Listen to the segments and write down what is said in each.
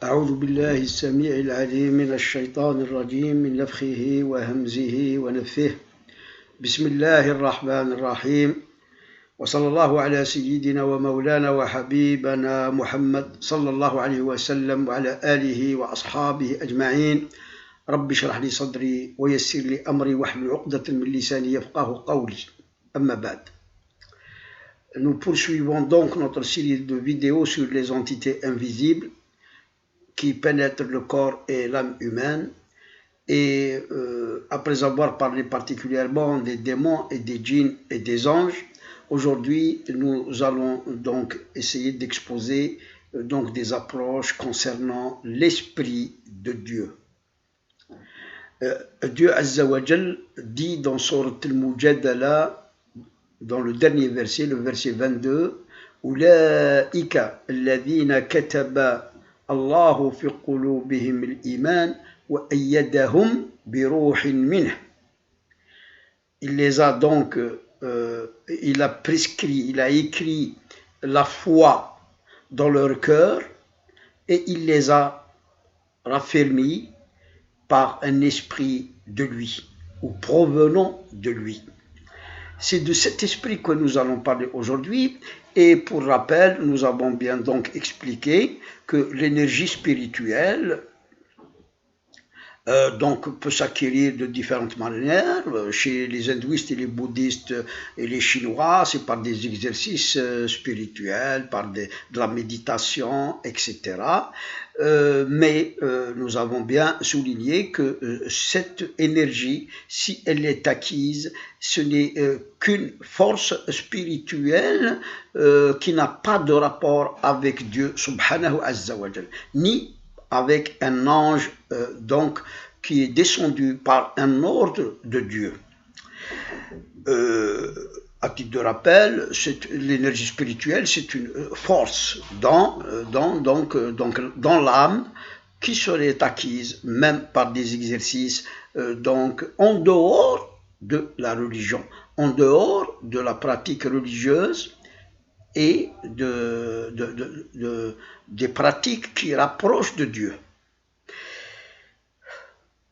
أعوذ بالله السميع العليم من الشيطان الرجيم من نفخه وهمزه ونفثه بسم الله الرحمن الرحيم وصلى الله على سيدنا ومولانا وحبيبنا محمد صلى الله عليه وسلم وعلى آله وأصحابه أجمعين رب اشرح لي صدري ويسر لي أمري واحلل عقدة من لساني يفقه قولي أما بعد. Nous poursuivons donc notre série de vidéos sur les entités invisibles qui pénètrent le corps et l'âme humaine. Et après avoir parlé particulièrement des démons et des djinns et des anges, aujourd'hui nous allons donc essayer d'exposer donc des approches concernant l'esprit de Dieu. Dieu Azza wa Jal dit dans Surat al-Mujadala, dans le dernier verset, le verset 22, Ulaika alladhina kataba Allahu fi qulubihim al-iman wa ayyadahum bi ruhin minh. Il les a donc, il a prescrit, il a écrit la foi dans leur cœur et il les a raffermis par un esprit de lui ou provenant de lui. C'est de cet esprit que nous allons parler aujourd'hui et pour rappel, nous avons bien donc expliqué que l'énergie spirituelle donc peut s'acquérir de différentes manières. Chez les hindouistes et les bouddhistes et les chinois, c'est par des exercices spirituels, par de la méditation, etc. Mais nous avons bien souligné que cette énergie, si elle est acquise, ce n'est qu'une force spirituelle qui n'a pas de rapport avec Dieu subhanahu azza wa jal, ni avec un ange donc qui est descendu par un ordre de Dieu. À titre de rappel, l'énergie spirituelle, c'est une force dans l'âme qui serait acquise même par des exercices donc en dehors de la religion, en dehors de la pratique religieuse et des pratiques qui rapprochent de Dieu.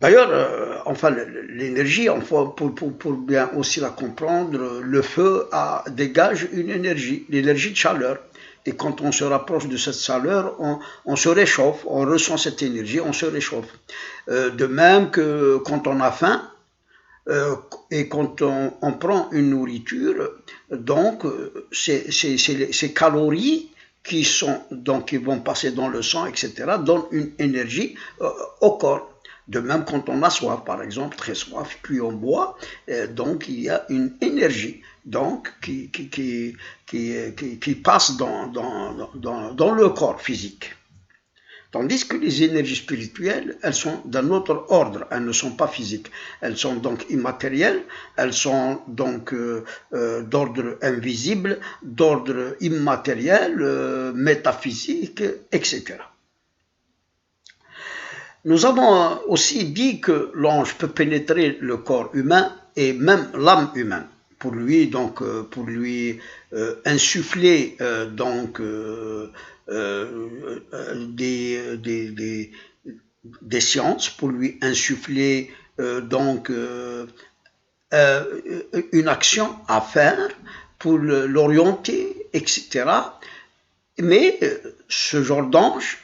D'ailleurs, enfin, l'énergie, enfin, pour bien aussi la comprendre, le feu dégage une énergie, l'énergie de chaleur. Et quand on se rapproche de cette chaleur, on se réchauffe, on ressent cette énergie, on se réchauffe. De même que quand on a faim, et quand on prend une nourriture, donc ces calories qui vont passer dans le sang, etc., donnent une énergie au corps. De même, quand on a soif, par exemple, très soif, puis on boit, donc il y a une énergie donc, qui passe dans le corps physique. Tandis que les énergies spirituelles, elles sont d'un autre ordre, elles ne sont pas physiques. Elles sont donc immatérielles, elles sont donc d'ordre invisible, d'ordre immatériel, métaphysique, etc. Nous avons aussi dit que l'ange peut pénétrer le corps humain et même l'âme humaine pour lui insuffler donc des sciences, pour lui insuffler donc une action à faire, pour l'orienter, etc. Mais ce genre d'anges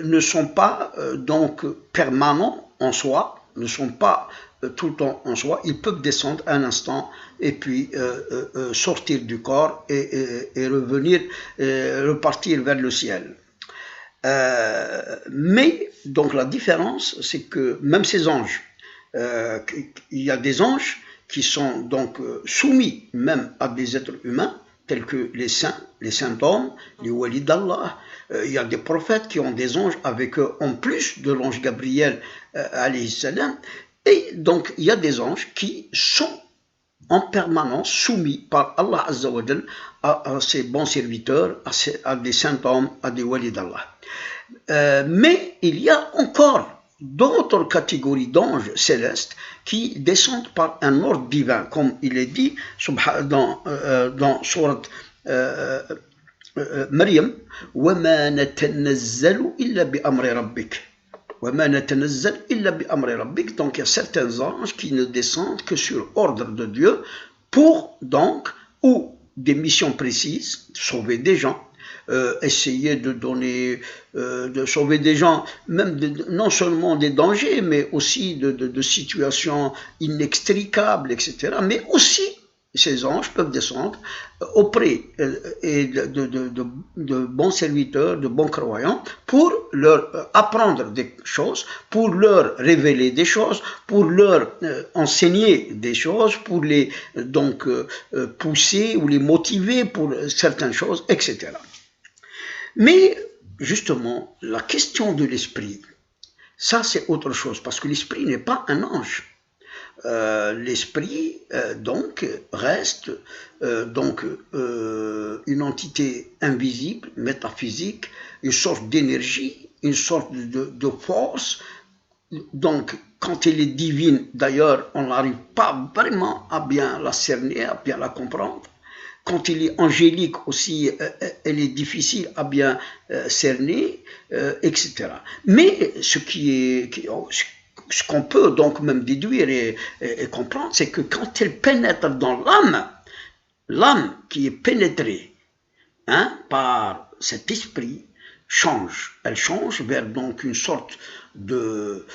ne sont pas donc permanents en soi, ne sont pas tout le temps en soi. Ils peuvent descendre un instant et puis sortir du corps et repartir vers le ciel. Mais donc la différence, c'est que même ces anges, il y a des anges qui sont donc soumis même à des êtres humains, tels que les saints hommes, les walis d'Allah. Il y a des prophètes qui ont des anges avec eux, en plus de l'ange Gabriel, alayhi salam. Et donc, il y a des anges qui sont en permanence soumis par Allah Azza wa Jal à ses bons serviteurs, à des saints hommes, à des walis d'Allah. Mais il y a encore d'autres catégories d'anges célestes qui descendent par un ordre divin, comme il est dit dans Surat Maryam, وَمَا نَتَنَزَّلُ إِلَّا بِأَمْرِ رَبِّكَ. وَمَا نَتَنَزَّلُ إِلَّا بِأَمْرِ رَبِّكَ. Donc il y a certains anges qui ne descendent que sur ordre de Dieu pour donc, ou des missions précises, sauver des gens, essayer de donner, de sauver des gens, même non seulement des dangers, mais aussi de situations inextricables, etc. Mais aussi, ces anges peuvent descendre auprès de bons serviteurs, de bons croyants, pour leur apprendre des choses, pour leur révéler des choses, pour leur enseigner des choses, pour les donc pousser ou les motiver pour certaines choses, etc. Mais justement, la question de l'esprit, ça c'est autre chose, parce que l'esprit n'est pas un ange. L'esprit donc reste une entité invisible, métaphysique, une sorte d'énergie, une sorte de force. Donc quand elle est divine, d'ailleurs, on n'arrive pas vraiment à bien la cerner, à bien la comprendre. Quand elle est angélique aussi, elle est difficile à bien cerner, etc. Mais ce qu'on peut donc même déduire et comprendre, c'est que quand elle pénètre dans l'âme qui est pénétrée par cet esprit change. Elle change vers donc une sorte de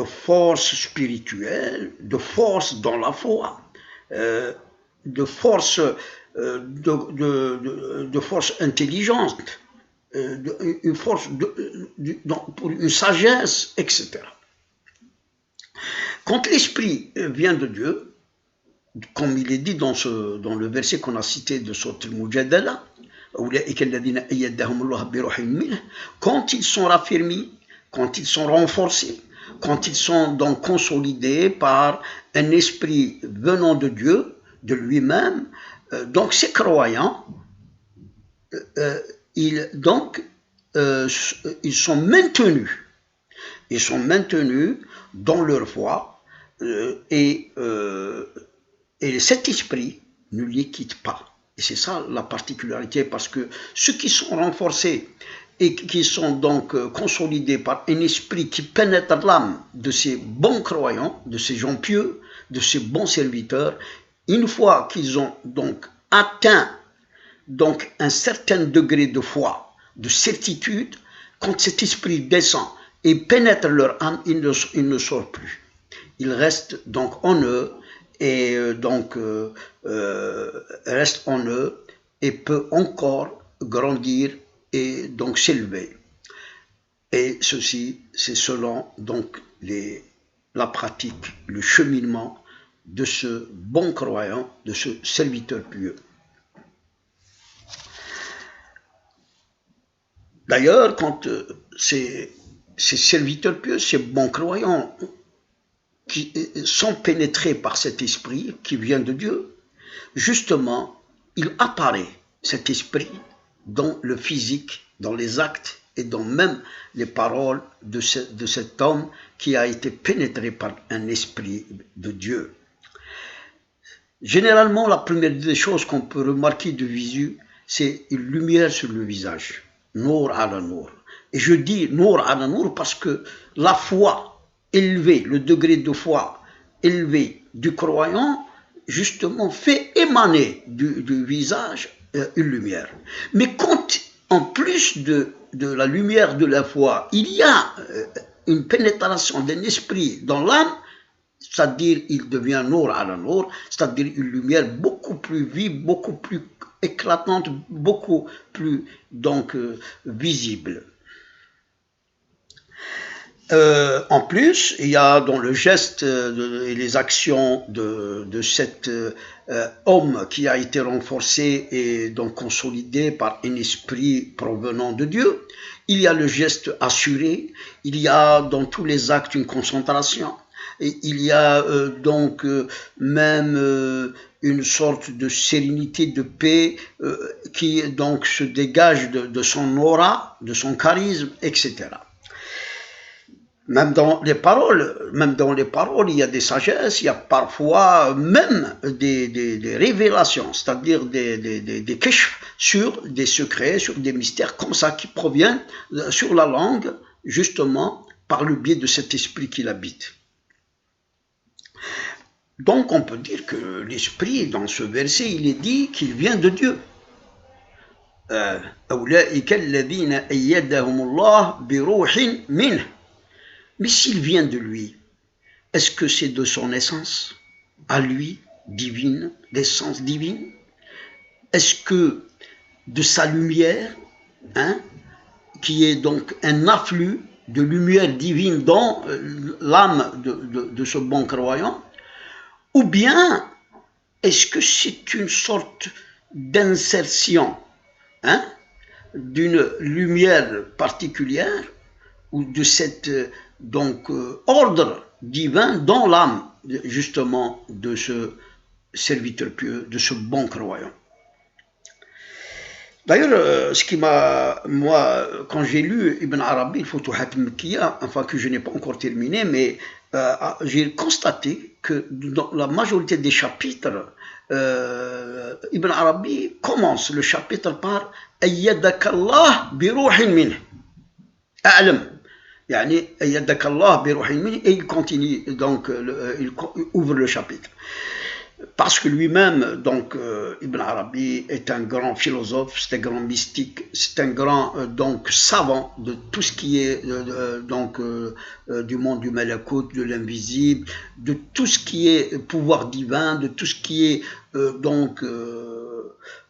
force spirituelle, de force dans la foi, de force de force intelligente, une force pour une sagesse, etc. Quand l'esprit vient de Dieu, comme il est dit dans le verset qu'on a cité de Sourate Al-Mujadala, quand ils sont raffermis, quand ils sont renforcés, quand ils sont donc consolidés par un esprit venant de Dieu, de lui-même, donc ces croyants, ils sont maintenus. Ils sont maintenus dans leur foi et cet esprit ne les quitte pas. Et c'est ça la particularité, parce que ceux qui sont renforcés et qui sont donc consolidés par un esprit qui pénètre l'âme de ces bons croyants, de ces gens pieux, de ces bons serviteurs, une fois qu'ils ont donc atteint donc un certain degré de foi, de certitude, quand cet esprit descend et pénètre leur âme, il ne sort plus. Il reste donc en eux et reste en eux et peut encore grandir et donc s'élever. Et ceci, c'est selon donc la pratique, le cheminement de ce bon croyant, de ce serviteur pieux. D'ailleurs, quand ces serviteurs pieux, ces bons croyants, qui sont pénétrés par cet esprit qui vient de Dieu, justement, il apparaît cet esprit dans le physique, dans les actes et dans même les paroles de cet homme qui a été pénétré par un esprit de Dieu. Généralement, la première des choses qu'on peut remarquer de visu, c'est une lumière sur le visage. Nour ala nour. Et je dis nour ala nour parce que la foi élevée, le degré de foi élevé du croyant, justement fait émaner du visage une lumière. Mais quand, en plus de la lumière de la foi, il y a une pénétration d'un esprit dans l'âme, c'est-à-dire il devient nour ala nour, c'est-à-dire une lumière beaucoup plus vive, beaucoup plus éclatante, beaucoup plus donc visible. En plus, il y a dans le geste et les actions de cet homme qui a été renforcé et donc consolidé par un esprit provenant de Dieu, il y a le geste assuré, il y a dans tous les actes une concentration, et il y a même une sorte de sérénité, de paix qui donc se dégage de son aura, de son charisme, etc. même dans les paroles, il y a des sagesses, il y a parfois même des révélations, c'est-à-dire des kashf sur des secrets, sur des mystères comme ça qui proviennent sur la langue, justement par le biais de cet esprit qui l'habite. Donc on peut dire que l'esprit, dans ce verset, il est dit qu'il vient de Dieu. أولئك الذين أيدهم الله بروح منه. Mais s'il vient de lui, est-ce que c'est de son essence, à lui, divine, l'essence divine? Est-ce que de sa lumière, qui est donc un afflux de lumière divine dans l'âme de ce bon croyant? Ou bien est-ce que c'est une sorte d'insertion d'une lumière particulière ou de cet ordre divin dans l'âme justement de ce serviteur pieux, de ce bon croyant? D'ailleurs, ce qui moi, quand j'ai lu Ibn Arabi, le Futuhat al-Makkiya, enfin que je n'ai pas encore terminé, mais j'ai constaté que dans la majorité des chapitres, Ibn Arabi commence le chapitre par أيدك الله بروح منه أعلم يعني أيدك الله بروح منه, et il continue, donc il ouvre le chapitre. Parce que lui-même, donc, Ibn Arabi est un grand philosophe, c'est un grand mystique, c'est un grand savant de tout ce qui est du monde du malakout, de l'invisible, de tout ce qui est pouvoir divin, de tout ce qui est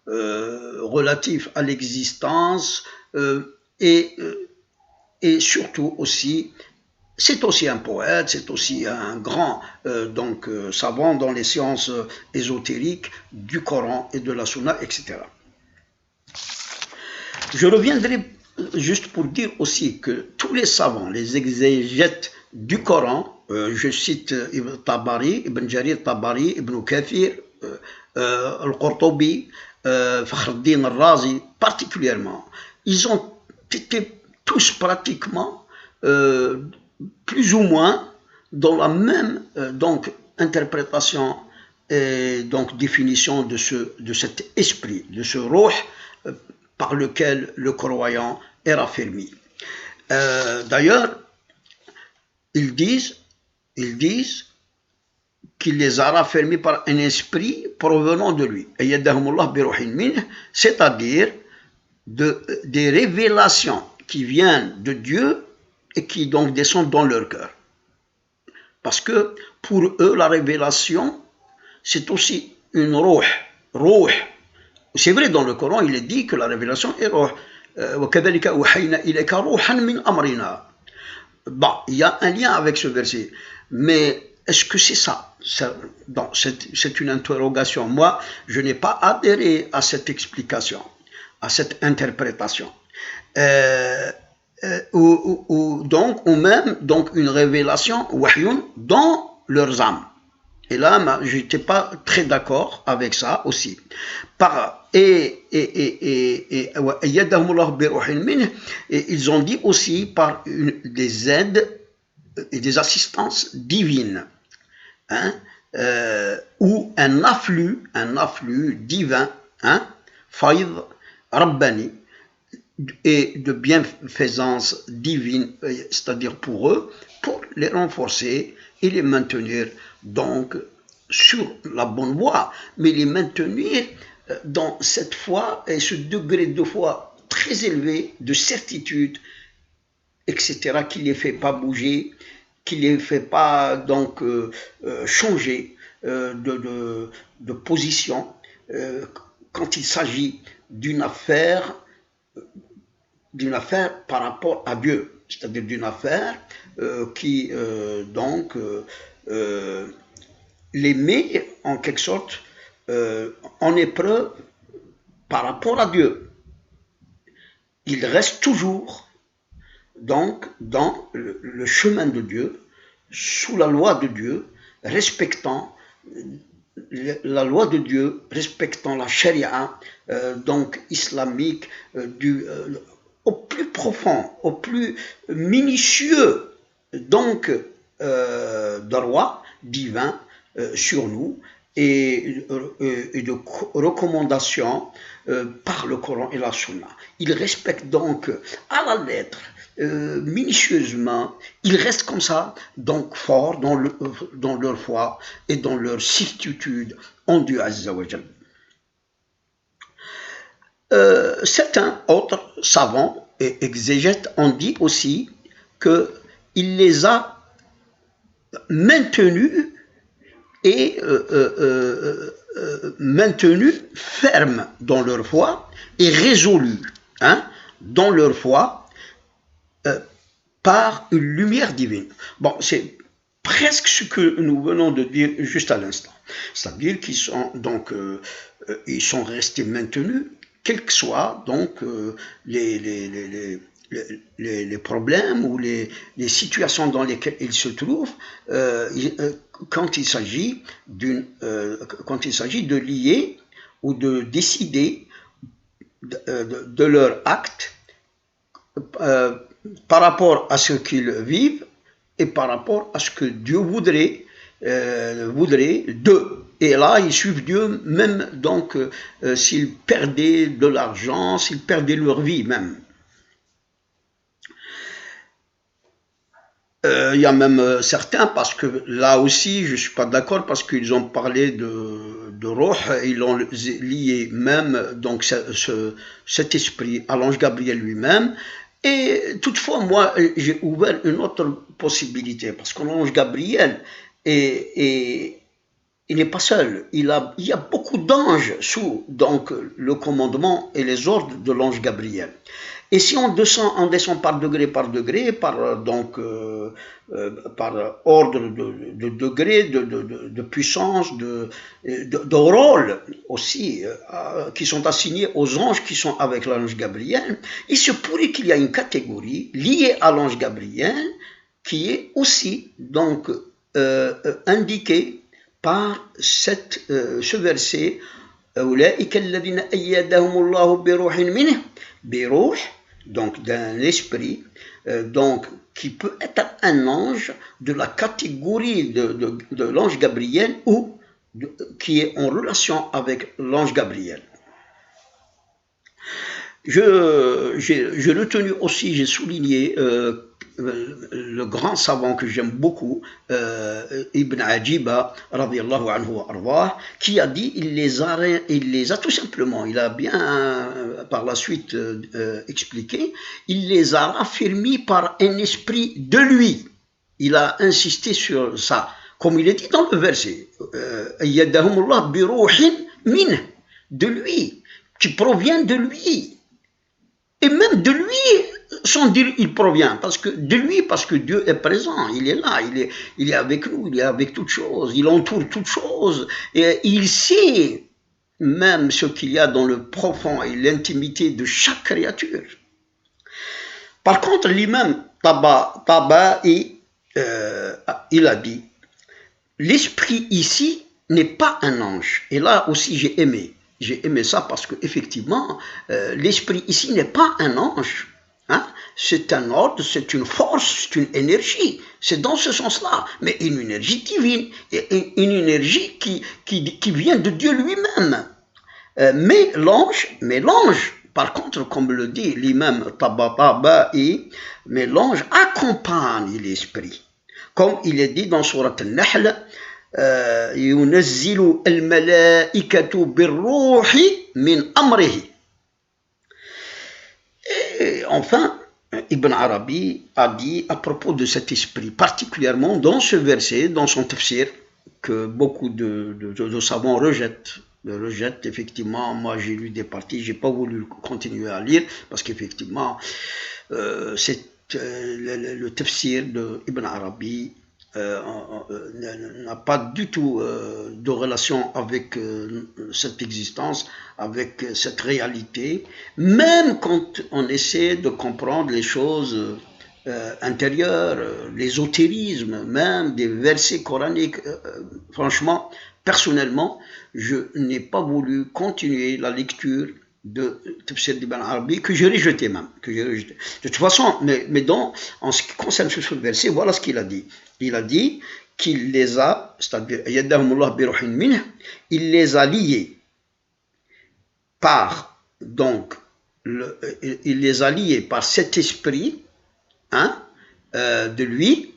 relatif à l'existence, et surtout aussi, c'est aussi un poète, c'est aussi un grand savant dans les sciences ésotériques du Coran et de la Sunna, etc. Je reviendrai juste pour dire aussi que tous les savants, les exégètes du Coran, je cite Ibn Tabari, Ibn Jarir Tabari, Ibn Kathir, Al-Qurtubi, Fakhruddin al-Razi, particulièrement, ils ont été tous pratiquement plus ou moins dans la même interprétation et donc définition de cet esprit, de ce ruh par lequel le croyant est raffermi. D'ailleurs, ils disent qu'il les a raffermis par un esprit provenant de lui, c'est-à-dire des révélations qui viennent de Dieu et qui donc descendent dans leur cœur. Parce que pour eux, la révélation, c'est aussi une ruh. C'est vrai, dans le Coran, il est dit que la révélation est ruh. Bon, il y a un lien avec ce verset. Mais est-ce que c'est ça? Bon, c'est une interrogation. Moi, je n'ai pas adhéré à cette explication, à cette interprétation. Ou même une révélation wahyun dans leurs âmes. Et là, je n'étais pas très d'accord avec ça aussi. Et ils ont dit aussi par des aides et des assistances divines, ou un afflux divin, faïd rabbani, et de bienfaisance divine, c'est-à-dire pour eux, pour les renforcer et les maintenir donc sur la bonne voie, mais les maintenir dans cette foi et ce degré de foi très élevé de certitude, etc., qui ne les fait pas bouger, qui ne les fait pas changer de position quand il s'agit d'une affaire par rapport à Dieu, c'est-à-dire d'une affaire qui les met en quelque sorte en épreuve par rapport à Dieu. Il reste toujours donc dans le chemin de Dieu, sous la loi de Dieu, respectant la loi de Dieu, respectant la charia islamique au plus profond, au plus minutieux donc de roi divin sur nous et de recommandations par le Coran et la Sunna. Ils respectent donc à la lettre, minutieusement, ils restent comme ça, donc forts dans leur foi et dans leur certitude en Dieu Azza wa Jal. Certains autres savants et exégètes ont dit aussi qu'il les a maintenus et maintenus fermes dans leur foi et résolus dans leur foi par une lumière divine. Bon, c'est presque ce que nous venons de dire juste à l'instant. C'est-à-dire qu'ils sont donc ils sont restés maintenus, quels que soient donc les problèmes ou les situations dans lesquelles ils se trouvent quand il s'agit de lier ou de décider de leur acte par rapport à ce qu'ils vivent et par rapport à ce que Dieu voudrait d'eux. Et là, ils suivent Dieu même donc s'ils perdaient de l'argent, s'ils perdaient leur vie même. Il y a même certains, parce que là aussi, je ne suis pas d'accord, parce qu'ils ont parlé de Ruh, ils l'ont lié même donc cet esprit à l'ange Gabriel lui-même. Et toutefois, moi, j'ai ouvert une autre possibilité, parce que l'ange Gabriel il n'est pas seul. Il y a beaucoup d'anges sous donc le commandement et les ordres de l'ange Gabriel. Et si on descend par degré, par ordre de degré, de puissance, de rôle aussi, qui sont assignés aux anges qui sont avec l'ange Gabriel, il se pourrait qu'il y ait une catégorie liée à l'ange Gabriel qui est aussi donc indiquée par ce verset, donc d'un esprit, donc qui peut être un ange de la catégorie de l'ange Gabriel ou qui est en relation avec l'ange Gabriel. J'ai retenu aussi, j'ai souligné le grand savant que j'aime beaucoup, Ibn Ajiba, radiyallahu anhu wa arwah, qui a dit, il les a tout simplement, il a bien par la suite expliqué, il les a raffermis par un esprit de lui. Il a insisté sur ça, comme il est dit dans le verset, ayyadahumullah bi ruhin min, de lui, qui provient de lui. Et même de lui, sans dire il provient, parce que Dieu est présent, il est là, il est avec nous, il est avec toutes choses, il entoure toutes choses, et il sait même ce qu'il y a dans le profond et l'intimité de chaque créature. Par contre, l'imam Taba'i, il a dit, l'esprit ici n'est pas un ange. Et là aussi j'ai aimé ça parce que effectivement l'esprit ici n'est pas un ange, c'est un ordre, c'est une force, c'est une énergie, c'est dans ce sens-là, mais une énergie divine, une énergie qui vient de Dieu lui-même. Mais l'ange, par contre, comme le dit l'imam Taba'i, mais l'ange accompagne l'esprit, comme il est dit dans Surat Al-Nahl, ينزل الملائكة بالروح من أمره. Et enfin, Ibn Arabi a dit à propos de cet esprit, particulièrement dans ce verset, dans son tafsir, que beaucoup de savants rejettent. Effectivement, moi j'ai lu des parties, j'ai pas voulu continuer à lire, parce qu'effectivement, le tafsir de Ibn Arabi n'a pas du tout de relation avec cette existence, avec cette réalité, même quand on essaie de comprendre les choses intérieures, l'ésotérisme, même des versets coraniques. Franchement, personnellement, je n'ai pas voulu continuer la lecture de Tafsir d'Ibn Arabi que j'ai rejeté même. De toute façon, en ce qui concerne ce verset, voilà ce qu'il a dit. Il a dit qu'il les a, c'est-à-dire, il les a liés par, donc, il les a liés par cet esprit, hein, de lui,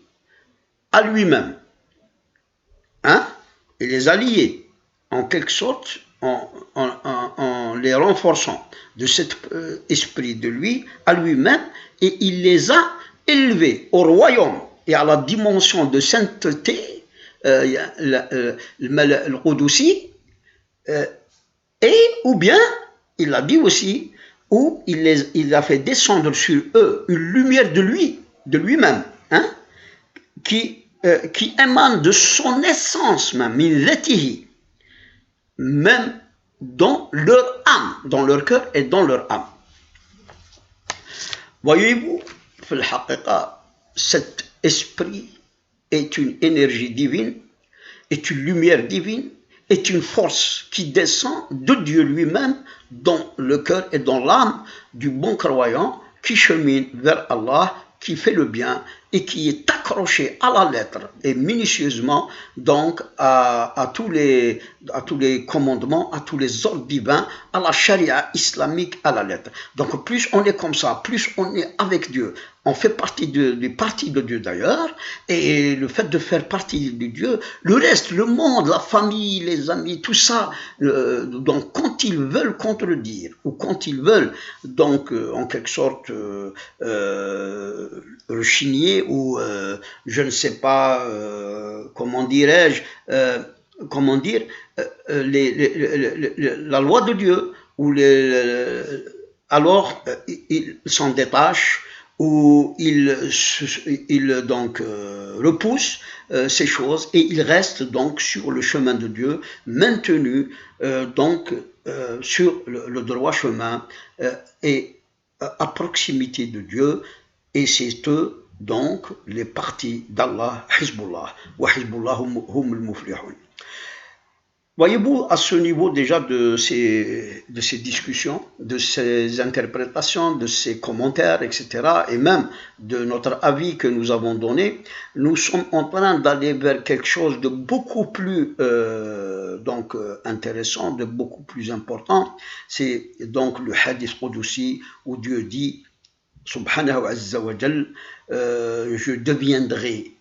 à lui-même. Hein? Il les a liés, en quelque sorte, en les renforçant de cet esprit de lui à lui-même, et il les a élevés au royaume et à la dimension de sainteté, le Qudussi, et ou bien, il a dit aussi, où il a fait descendre sur eux une lumière de lui-même, hein, qui émane de son essence même, même dans leur âme, dans leur cœur et dans leur âme. Voyez-vous, cet esprit est une énergie divine, est une lumière divine, est une force qui descend de Dieu lui-même dans le cœur et dans l'âme du bon croyant qui chemine vers Allah, qui fait le bien et qui est accroché à la lettre et minutieusement donc à tous les commandements, à tous les ordres divins, à la charia islamique à la lettre. Donc plus on est comme ça, plus on est avec Dieu, on fait partie de Dieu d'ailleurs, et le fait de faire partie de Dieu, le reste, le monde, la famille, les amis, tout ça, donc quand ils veulent contredire, ou quand ils veulent donc en quelque sorte rechigner, ou je ne sais pas, comment dirais-je, la loi de Dieu, ou alors ils s'en détachent, où il donc repousse ces choses, et il reste donc sur le chemin de Dieu, maintenu donc sur le droit chemin, et à proximité de Dieu, et c'est eux donc les partis d'Allah, Hizbullah, wa Hizbullah hum al-muflihun. Voyez-vous, à ce niveau déjà de ces discussions, de ces interprétations, de ces commentaires, etc., et même de notre avis que nous avons donné, nous sommes en train d'aller vers quelque chose de beaucoup plus intéressant, de beaucoup plus important. C'est donc le hadith Qudussi où Dieu dit, Subhanahu azza wa jal, je deviendrai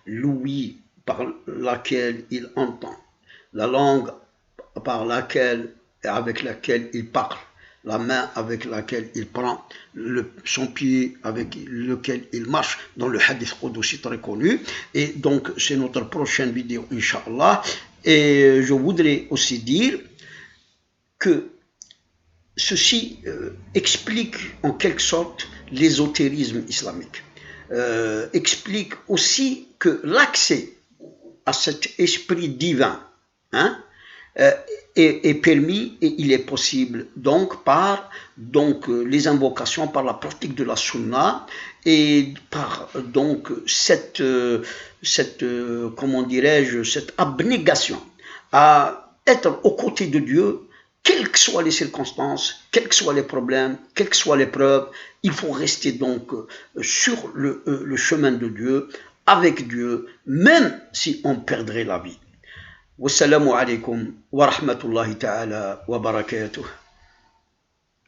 l'ouïe par laquelle il entend, la langue par laquelle et avec laquelle il parle, la main avec laquelle il prend, son pied avec lequel il marche, dans le hadith Qudussi très connu. Et donc c'est notre prochaine vidéo, Inch'Allah. Et je voudrais aussi dire que ceci explique en quelque sorte l'ésotérisme islamique, explique aussi que l'accès à cet esprit divin est permis, et il est possible donc par les invocations, par la pratique de la sunna, et par donc cette comment dirais-je, cette abnégation à être aux côtés de Dieu, quelles que soient les circonstances, quels que soient les problèmes, quelles que soient les preuves. Il faut rester donc sur le chemin de Dieu, avec Dieu, même si on perdrait la vie. Wassalamu alaikum wa rahmatullahi ta'ala wa barakatuh.